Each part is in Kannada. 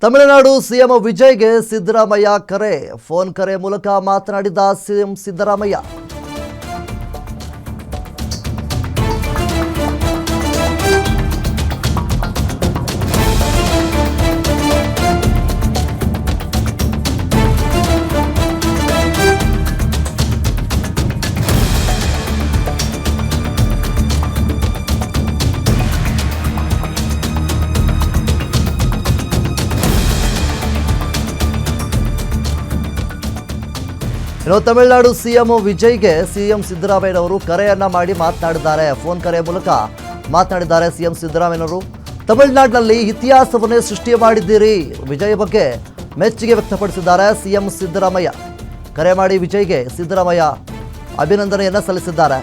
ತಮಿಳುನಾಡು ಸಿಎಂ ವಿಜಯ್ಗೆ ಸಿದ್ದರಾಮಯ್ಯ ಕರೆ. ಫೋನ್ ಕರೆ ಮೂಲಕ ಮಾತನಾಡಿದ ಸಿಎಂ ಸಿದ್ದರಾಮಯ್ಯ. ಇನ್ನು ತಮಿಳುನಾಡು ಸಿಎಂ ವಿಜಯ್ಗೆ ಸಿಎಂ ಸಿದ್ದರಾಮಯ್ಯನವರು ಕರೆಯನ್ನ ಮಾಡಿ ಮಾತನಾಡಿದ್ದಾರೆ. ಫೋನ್ ಕರೆ ಮೂಲಕ ಮಾತನಾಡಿದ್ದಾರೆ ಸಿಎಂ ಸಿದ್ದರಾಮಯ್ಯನವರು. ತಮಿಳುನಾಡಿನಲ್ಲಿ ಇತಿಹಾಸವನ್ನೇ ಸೃಷ್ಟಿ ಮಾಡಿದ್ದೀರಿ. ವಿಜಯ್ ಬಗ್ಗೆ ಮೆಚ್ಚುಗೆ ವ್ಯಕ್ತಪಡಿಸಿದ್ದಾರೆ ಸಿಎಂ ಸಿದ್ದರಾಮಯ್ಯ. ಕರೆ ಮಾಡಿ ವಿಜಯ್ಗೆ ಸಿದ್ದರಾಮಯ್ಯ ಅಭಿನಂದನೆಯನ್ನು ಸಲ್ಲಿಸಿದ್ದಾರೆ.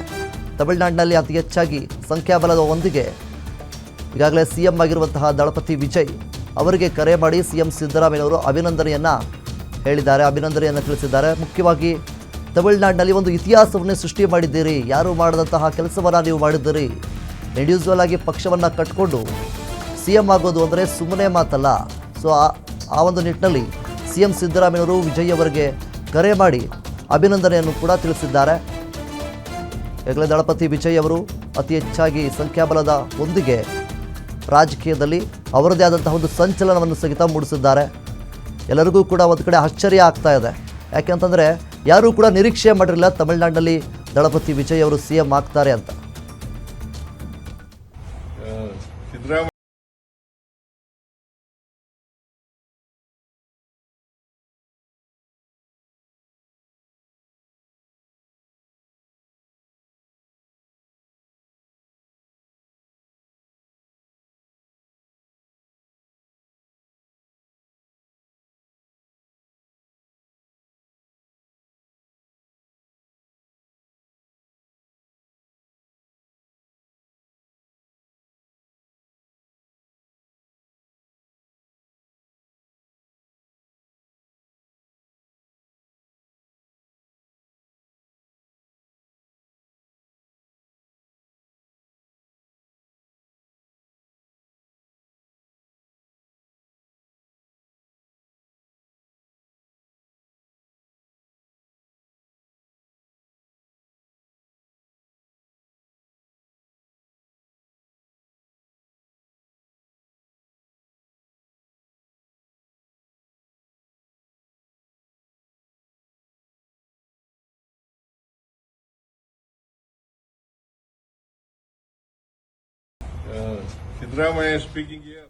ತಮಿಳುನಾಡಿನಲ್ಲಿ ಅತಿ ಹೆಚ್ಚಾಗಿ ಸಂಖ್ಯಾಬಲದ ಒಂದಿಗೆ ಈಗಾಗಲೇ ಸಿಎಂ ಆಗಿರುವಂತಹ ದಳಪತಿ ವಿಜಯ್ ಅವರಿಗೆ ಕರೆ ಮಾಡಿ ಸಿಎಂ ಸಿದ್ದರಾಮಯ್ಯನವರು ಅಭಿನಂದನೆಯನ್ನು ತಿಳಿಸಿದ್ದಾರೆ. ಮುಖ್ಯವಾಗಿ ತಮಿಳುನಾಡಿನಲ್ಲಿ ಒಂದು ಇತಿಹಾಸವನ್ನೇ ಸೃಷ್ಟಿ ಮಾಡಿದ್ದೀರಿ. ಯಾರು ಮಾಡದಂತಹ ಕೆಲಸವನ್ನು ನೀವು ಮಾಡಿದ್ದೀರಿ. ಇಂಡಿವಿಜುವಲ್ ಆಗಿ ಪಕ್ಷವನ್ನು ಕಟ್ಟಿಕೊಂಡು ಸಿಎಂ ಆಗೋದು ಅಂದರೆ ಸುಮ್ಮನೆ ಮಾತಲ್ಲ. ಸೊ ಆ ಒಂದು ನಿಟ್ಟಿನಲ್ಲಿ ಸಿಎಂ ಸಿದ್ದರಾಮಯ್ಯನವರು ವಿಜಯ್ ಅವರಿಗೆ ಕರೆ ಮಾಡಿ ಅಭಿನಂದನೆಯನ್ನು ಕೂಡ ತಿಳಿಸಿದ್ದಾರೆ. ಈಗಲೇ ದಳಪತಿ ವಿಜಯ್ ಅವರು ಅತಿ ಹೆಚ್ಚಾಗಿ ಸಂಖ್ಯಾಬಲದ ಒಂದಿಗೆ ರಾಜಕೀಯದಲ್ಲಿ ಅವರದೇ ಆದಂತಹ ಒಂದು ಸಂಚಲನವನ್ನು ಸಹಿತ ಮೂಡಿಸಿದ್ದಾರೆ. ಎಲ್ಲರಿಗೂ ಕೂಡ ಒಂದು ಕಡೆ ಆಶ್ಚರ್ಯ ಆಗ್ತಾ ಇದೆ. ಯಾಕೆಂತಂದರೆ ಯಾರೂ ಕೂಡ ನಿರೀಕ್ಷೆ ಮಾಡಿರಲಿಲ್ಲ ತಮಿಳುನಾಡಿನಲ್ಲಿ ದಳಪತಿ ವಿಜಯ್ ಅವರು ಸಿಎಂ ಆಗ್ತಾರೆ ಅಂತ. Sidramaya speaking here.